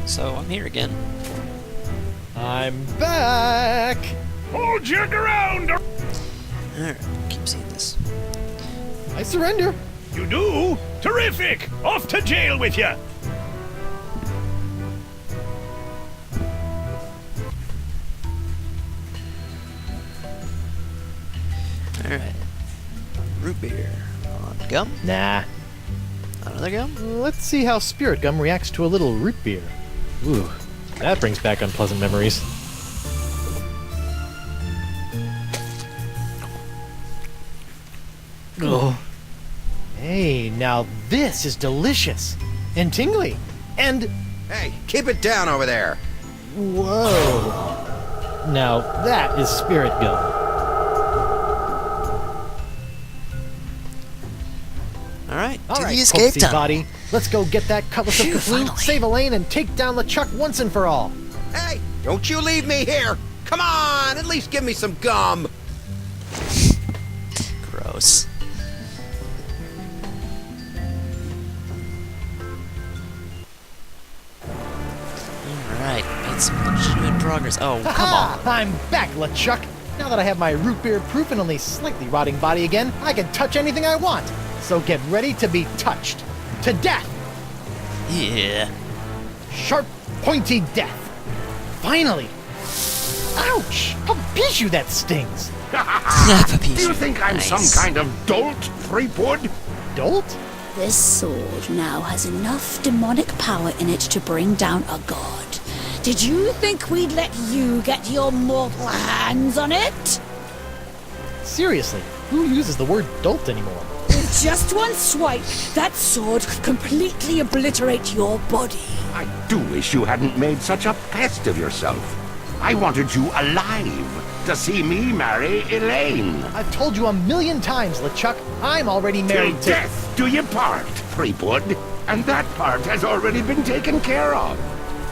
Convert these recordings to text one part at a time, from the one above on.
So, I'm here again. I'm back! Hold your ground! Alright, keep seeing this. I surrender! You do? Terrific! Off to jail with you! Alright. Root beer. On gum? Nah. Another gum? Let's see how spirit gum reacts to a little root beer. Ooh, that brings back unpleasant memories. Oh. Hey, now this is delicious. And tingly. And... Hey, keep it down over there. Whoa. Now that is spirit gum. Alright, All to right, the escape Pokesy tunnel. body. Let's go get that cutlass of Phew, Cthulhu, finally. save Elaine, and take down LeChuck once and for all. Hey, don't you leave me here. Come on, at least give me some gum. Gross. Alright, made some legitimate progress. Oh, come Ha! on. I'm back, LeChuck. Now that I have my root beer proof and only slightly rotting body again, I can touch anything I want. So get ready to be touched. To death. Yeah. Sharp, pointy death. Finally. Ouch! How Pichu that stings. Do you think I'm Nice. some kind of dolt, Threepwood? Dolt? This sword now has enough demonic power in it to bring down a god. Did you think we'd let you get your mortal hands on it? Seriously, who uses the word dolt anymore? With just one swipe, that sword could completely obliterate your body. I do wish you hadn't made such a pest of yourself. I wanted you alive to see me marry Elaine. I've told you a million times, LeChuck, I'm already Till married to... death do you part, Threepwood. And that part has already been taken care of.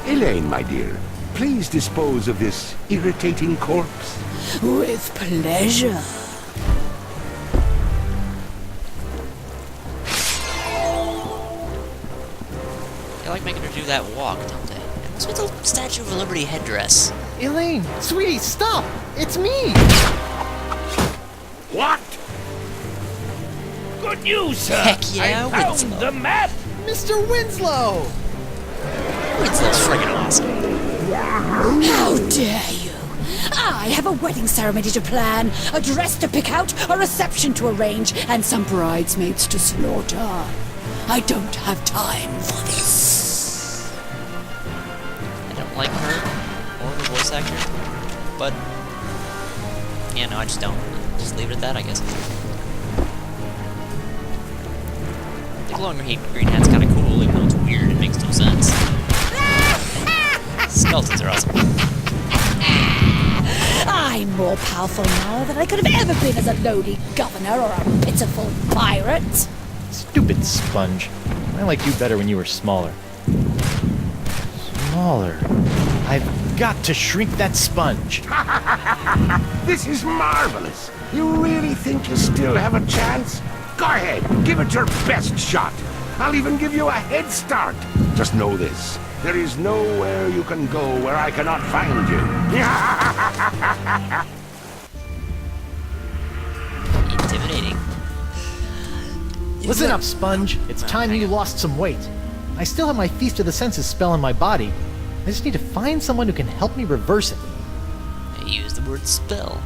Elaine, my dear, please dispose of this irritating corpse. With pleasure. They like making her do that walk, don't they? What's with the Statue of Liberty headdress? Elaine, sweetie, stop! It's me! What? Good news, sir. Heck yeah, I found Winslow. the map. Mr. Winslow! Winslow's friggin' awesome. How dare you! I have a wedding ceremony to plan, a dress to pick out, a reception to arrange, and some bridesmaids to slaughter. I don't have time for this. I don't like her or the voice actor, but yeah, no, I just don't. Just leave it at that, I guess. The glowing green hat's kind of cool, even though it's weird. It makes no sense. Skeletons are awesome. I'm more powerful now than I could have ever been as a lowly governor or a pitiful pirate. Stupid sponge. I liked you better when you were smaller. Smaller. I've got to shrink that sponge. This is marvelous. You really think you still have a chance? Go ahead, give it your best shot. I'll even give you a head start. Just know this. There is nowhere you can go where I cannot find you. Intimidating. Listen up, Sponge. It's time you lost some weight. I still have my Feast of the Senses spell in my body. I just need to find someone who can help me reverse it. I use the word spell.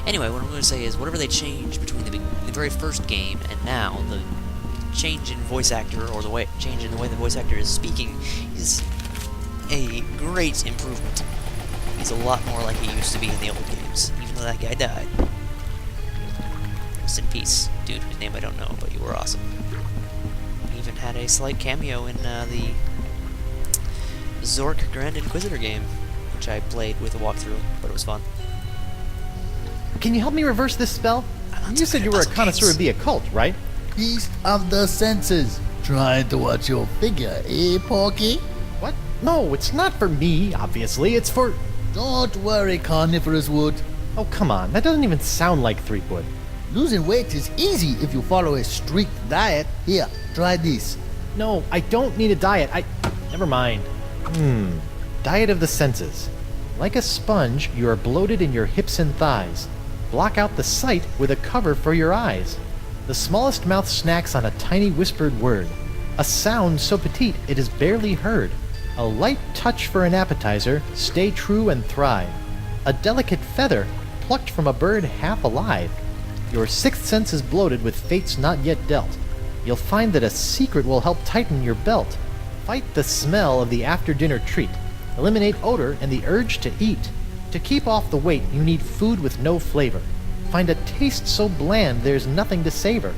Anyway, what I'm going to say is, whatever they changed between the very first game and now, the change in voice actor, or the way change in the way the voice actor is speaking, is a great improvement. He's a lot more like he used to be in the old games, even though that guy died. Rest in peace, dude, whose name I don't know, but you were awesome. He even had a slight cameo in the Zork Grand Inquisitor game, which I played with a walkthrough, but it was fun. Can you help me reverse this spell? You said you were a connoisseur of the occult, right? Feast of the senses. Trying to watch your figure, eh, Porky? What? No, it's not for me, obviously. It's for... Don't worry, Carnivorous Wood. Oh, come on. That doesn't even sound like Threepwood. Losing weight is easy if you follow a strict diet. Here, try this. No, I don't need a diet. Never mind. Diet of the senses. Like a sponge, you are bloated in your hips and thighs. Block out the sight with a cover for your eyes. The smallest mouth snacks on a tiny whispered word. A sound so petite it is barely heard. A light touch for an appetizer, stay true and thrive. A delicate feather, plucked from a bird half alive. Your sixth sense is bloated with fates not yet dealt. You'll find that a secret will help tighten your belt. Fight the smell of the after-dinner treat. Eliminate odor and the urge to eat. To keep off the weight, you need food with no flavor. Find a taste so bland there's nothing to savor.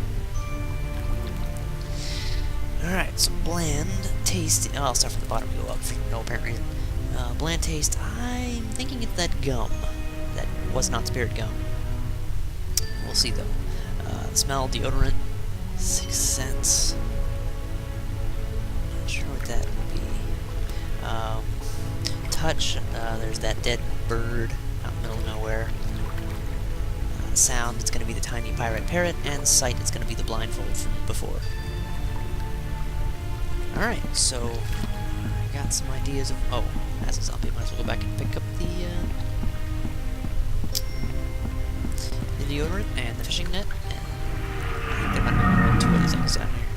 Alright, so bland taste. Oh, I'll start from the bottom and go up for no apparent reason. Bland taste. I'm thinking it's that gum. That was not spirit gum. We'll see though. Smell, deodorant, sixth sense. Not sure what that would be. Touch. There's that dead bird out in the middle of nowhere. Sound. It's going to be the tiny pirate parrot, and sight. It's going to be the blindfold from before. Alright, so I got some ideas of... Oh, as a zombie, might as well go back and pick up the deodorant and the fishing net. And I think there might be two other things down here.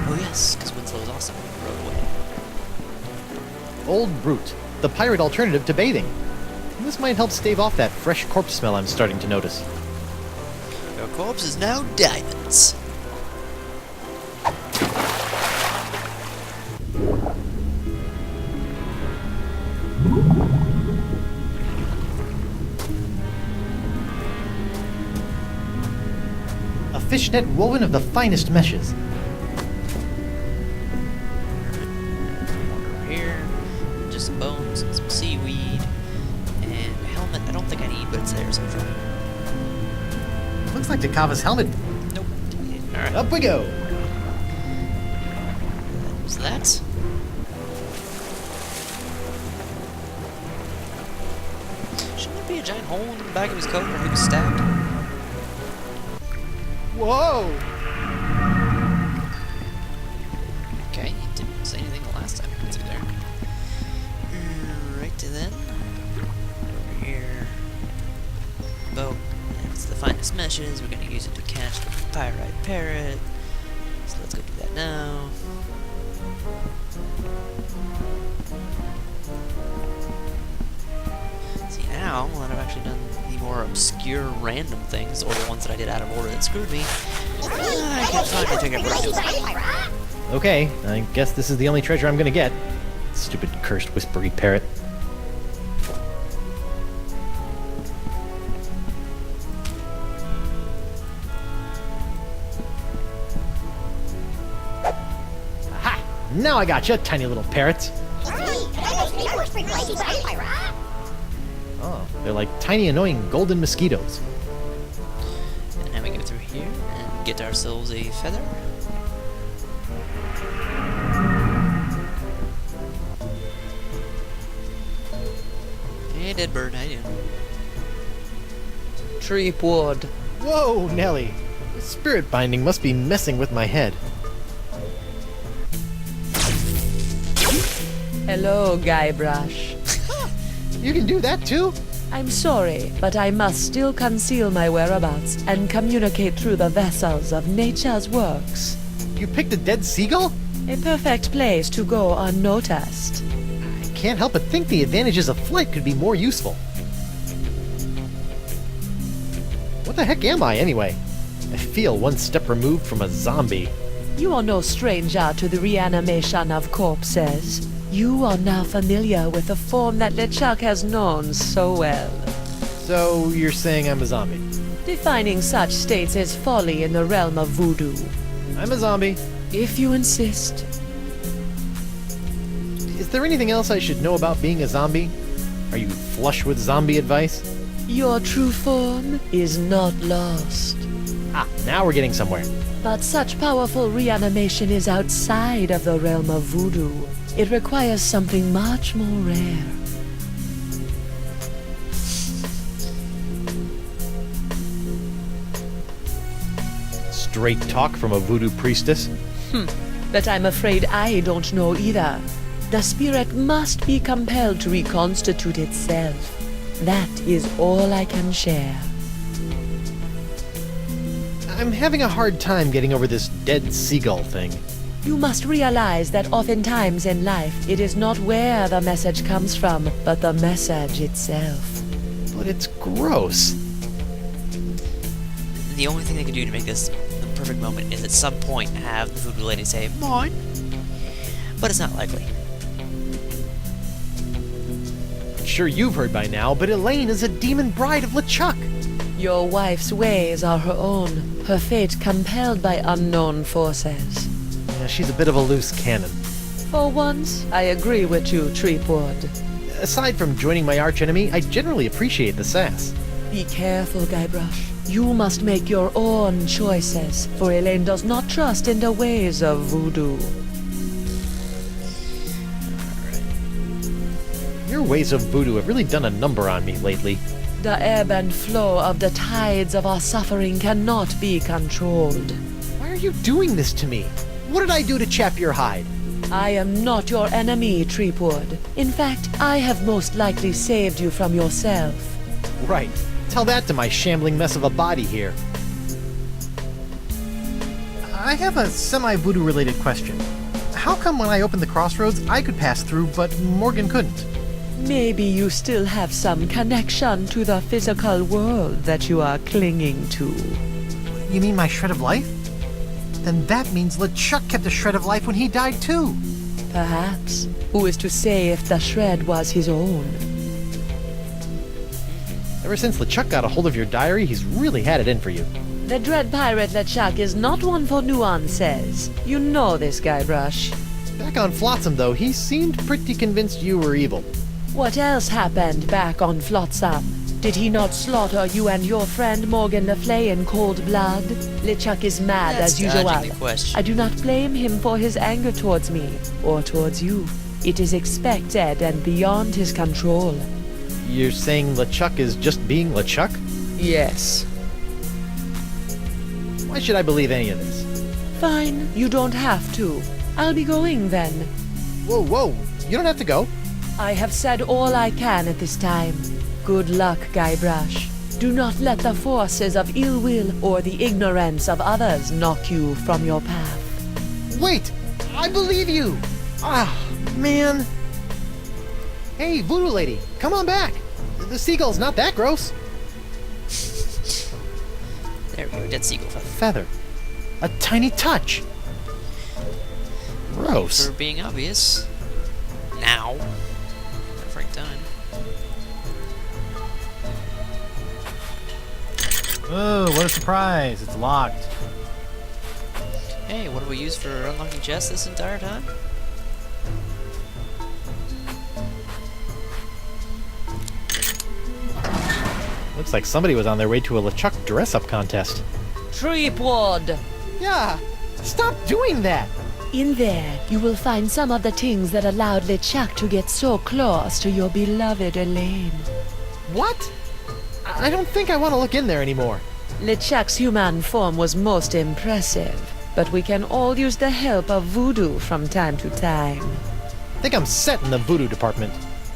Oh yes, because Winslow is awesome. Road away. Old Brute, the pirate alternative to bathing. This might help stave off that fresh corpse smell I'm starting to notice. Your corpse is now diamonds. A fishnet woven of the finest meshes. Over here, just some bones and some seaweed, and a helmet. I don't think I need, but it's there, so I'm trying. Looks like Takava's helmet. Nope. Alright. Up we go. That was that. Shouldn't there be a giant hole in the back of his coat where he was stabbed? Whoa! Okay, he didn't say anything the last time he went through there. Right to then. Over here. Boat. It's the finest meshes. We're gonna use it to catch the pyrite parrot. So let's go do that now. See, now that I've actually done the more obscure random things, or the ones that I did out of order that screwed me, I can finally figure out what I'm doing. Okay, I guess this is the only treasure I'm gonna get. Stupid cursed whispery parrot. Aha! Now I gotcha, tiny little parrots. Oh, they're like tiny annoying golden mosquitoes. And now we go through here and get ourselves a feather. Hey, dead bird, how you doing? Treepwood. Whoa, Nelly! The spirit binding must be messing with my head. Hello, Guybrush. You can do that too? I'm sorry, but I must still conceal my whereabouts and communicate through the vessels of nature's works. You picked a dead seagull? A perfect place to go unnoticed. I can't help but think the advantages of flight could be more useful. What the heck am I, anyway? I feel one step removed from a zombie. You are no stranger to the reanimation of corpses. You are now familiar with the form that LeChuck has known so well. So, you're saying I'm a zombie? Defining such states is folly in the realm of voodoo. I'm a zombie. If you insist. Is there anything else I should know about being a zombie? Are you flush with zombie advice? Your true form is not lost. Ah, now we're getting somewhere. But such powerful reanimation is outside of the realm of voodoo. It requires something much more rare. Straight talk from a voodoo priestess? but I'm afraid I don't know either. The spirit must be compelled to reconstitute itself. That is all I can share. I'm having a hard time getting over this dead seagull thing. You must realize that oftentimes in life, it is not where the message comes from, but the message itself. But it's gross. The only thing they can do to make this the perfect moment is at some point have the voodoo lady say, "Mine." But it's not likely. Sure you've heard by now, but Elaine is a demon bride of LeChuck. Your wife's ways are her own, her fate compelled by unknown forces. Yeah, she's a bit of a loose cannon. For once, I agree with you, Treepwood. Aside from joining my archenemy, I generally appreciate the sass. Be careful, Guybrush. You must make your own choices, for Elaine does not trust in the ways of voodoo. Your ways of voodoo have really done a number on me lately. The ebb and flow of the tides of our suffering cannot be controlled. Why are you doing this to me? What did I do to chap your hide? I am not your enemy, Treepwood. In fact, I have most likely saved you from yourself. Right. Tell that to my shambling mess of a body here. I have a semi-voodoo related question. How come when I opened the crossroads, I could pass through, but Morgan couldn't? Maybe you still have some connection to the physical world that you are clinging to. You mean my shred of life? Then that means LeChuck kept a shred of life when he died too. Perhaps. Who is to say if the shred was his own? Ever since LeChuck got a hold of your diary, he's really had it in for you. The dread pirate LeChuck is not one for nuances. You know this, Guybrush. Back on Flotsam, though, he seemed pretty convinced you were evil. What else happened back on Flotsam? Did he not slaughter you and your friend Morgan Le Fay in cold blood? LeChuck is mad That's as usual. dodging the question. I do not blame him for his anger towards me, or towards you. It is expected and beyond his control. You're saying LeChuck is just being LeChuck? Yes. Why should I believe any of this? Fine, you don't have to. I'll be going then. Whoa, whoa, you don't have to go. I have said all I can at this time. Good luck, Guybrush. Do not let the forces of ill will or the ignorance of others knock you from your path. Wait, I believe you. Ah, man. Hey, voodoo lady, come on back. The seagull's not that gross. There we go, dead seagull. A feather. A tiny touch. Gross. For being obvious. Now. Not for time. Oh, what a surprise. It's locked. Hey, what do we use for unlocking chests this entire time? Looks like somebody was on their way to a LeChuck dress-up contest. Treepwood! Yeah, stop doing that. In there, you will find some of the things that allowed LeChuck to get so close to your beloved Elaine. What? I don't think I want to look in there anymore. LeChuck's human form was most impressive, but we can all use the help of voodoo from time to time. I think I'm set in the voodoo department.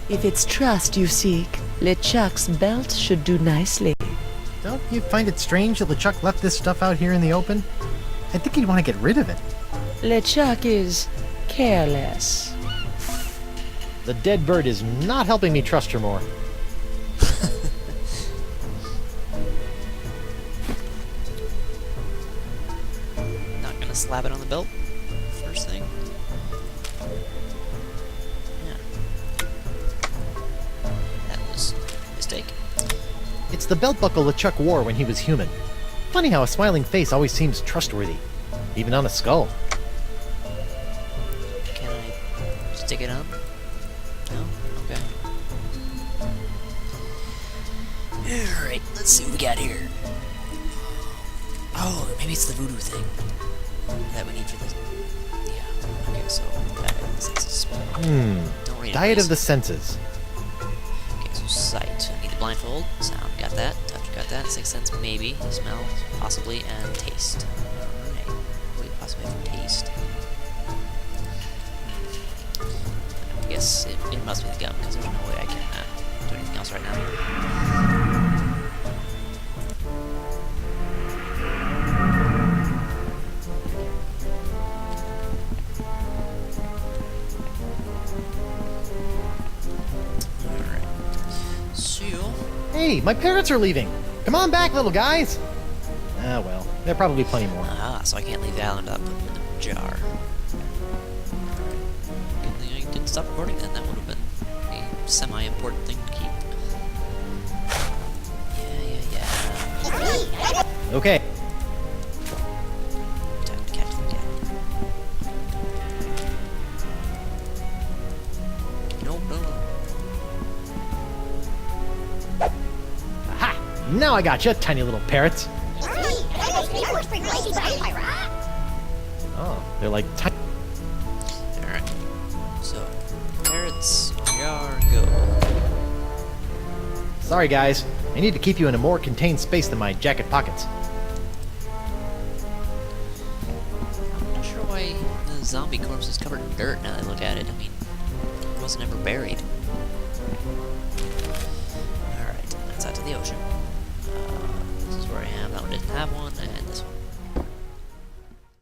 If it's trust you seek, LeChuck's belt should do nicely. Don't you find it strange that LeChuck left this stuff out here in the open? I think he'd want to get rid of it. LeChuck is careless. The dead bird is not helping me trust her more. Not gonna slap it on the belt. First thing. Yeah. That was a mistake. It's the belt buckle LeChuck wore when he was human. Funny how a smiling face always seems trustworthy, even on a skull. Can I stick it on? No? Okay. Alright, let's see what we got here. Oh, maybe it's the voodoo thing that we need for this. Yeah, okay, so diet of the senses. Don't read it, Diet please. of the senses. Okay, so sight. I need the blindfold. Sound, got that. Touch, got that. Sixth sense, maybe. Smell, possibly. And taste. Alright. Wait, possibly for taste. I guess it must be the gum, because there's no way I can do anything else right now. Hey, my parrots are leaving! Come on back, little guys! Ah, well, there'll probably be plenty more. Ah, so I can't leave the island without putting them in the jar. Good thing I didn't stop recording then, that would have been a semi-important thing to keep. Yeah. Okay. Time to catch the cat. No. Aha! Now I gotcha, tiny little parrots. Oh, they're like tiny. Alright. So, parrots, jar, go. Sorry, guys. I need to keep you in a more contained space than my jacket pockets. I'm not sure why the zombie corpse is covered in dirt now that I look at it. I mean, it wasn't ever buried. Alright, that's out to the ocean.